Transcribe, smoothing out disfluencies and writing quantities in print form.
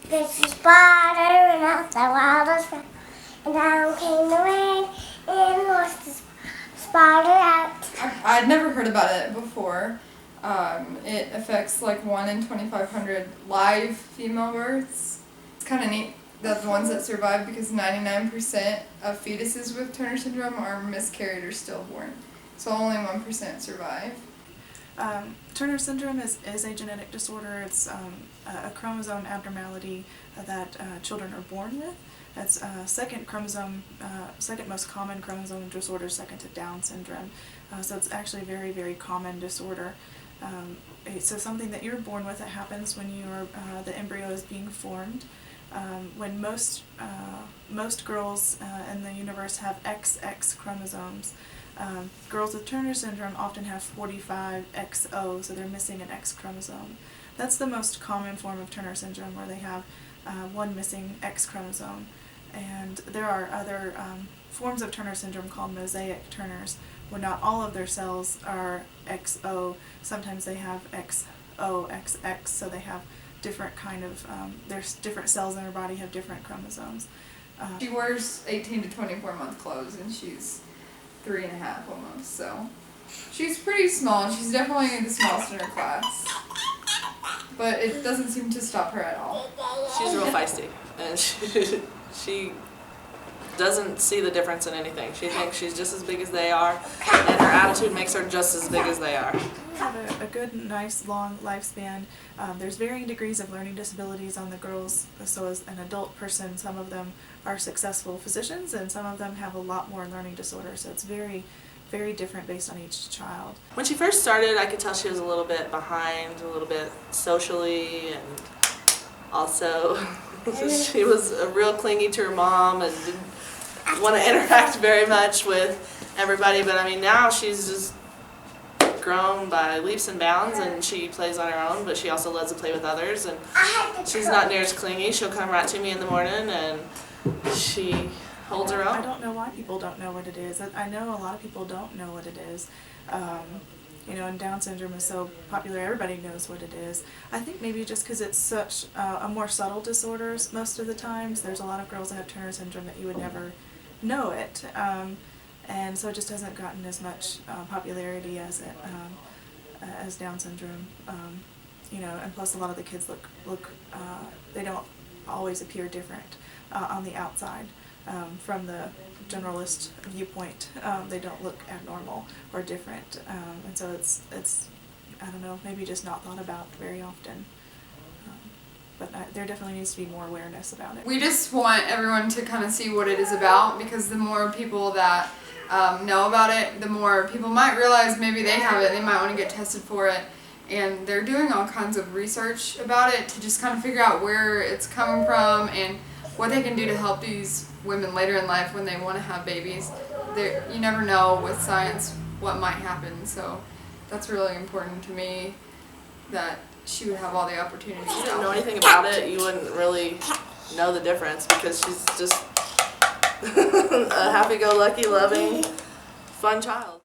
There's a spider and out the wildest round, and down came the rain and washed the spider out. I'd never heard about it before. It affects like 1 in 2,500 live female births. It's kind of neat that the ones that survive, because 99% of fetuses with Turner syndrome are miscarried or stillborn. So only 1% survive. Turner syndrome is a genetic disorder. It's a chromosome abnormality that children are born with. That's second most common chromosome disorder, second to Down syndrome. So it's actually a very, very common disorder. So something that you're born with, that happens when the embryo is being formed. When most girls in the universe have XX chromosomes, girls with Turner syndrome often have 45XO, so they're missing an X chromosome. That's the most common form of Turner syndrome, where they have one missing X chromosome. And there are other forms of Turner syndrome called mosaic Turners, where not all of their cells are XO. Sometimes they have XO, XX, so they have different kind of, there's different cells in her body have different chromosomes. She wears 18 to 24 month clothes, and she's 3.5 almost, so she's pretty small. She's definitely the smallest in her class, but it doesn't seem to stop her at all. She's real feisty, and she doesn't see the difference in anything. She thinks she's just as big as they are, and her attitude makes her just as big as they are. Have a good, nice, long lifespan. There's varying degrees of learning disabilities on the girls. So as an adult person, some of them are successful physicians, and some of them have a lot more learning disorders. So it's very, very different based on each child. When she first started, I could tell she was a little bit behind, a little bit socially, and also she was real clingy to her mom and didn't want to interact very much with everybody. But I mean, now she's just grown by leaps and bounds, and she plays on her own, but she also loves to play with others, and she's not near as clingy. She'll come right to me in the morning, and she holds her own. I don't know why people don't know what it is. I know a lot of people don't know what it is. You know, and Down syndrome is so popular, everybody knows what it is. I think maybe just because it's such a more subtle disorder most of the times. There's a lot of girls that have Turner syndrome that you would never know it. And so it just hasn't gotten as much popularity as Down syndrome. You know, and plus a lot of the kids look they don't always appear different on the outside. From the generalist viewpoint, they don't look abnormal or different, and so it's I don't know, maybe just not thought about very often. But there definitely needs to be more awareness about it. We just want everyone to kind of see what it is about, because the more people that know about it, the more people might realize maybe they have it. They might want to get tested for it, and they're doing all kinds of research about it to just kind of figure out where it's coming from and what they can do to help these women later in life when they want to have babies. You never know with science what might happen, so that's really important to me, that she would have all the opportunities. If you didn't know anything about it, you wouldn't really know the difference, because she's just a happy-go-lucky, loving, fun child.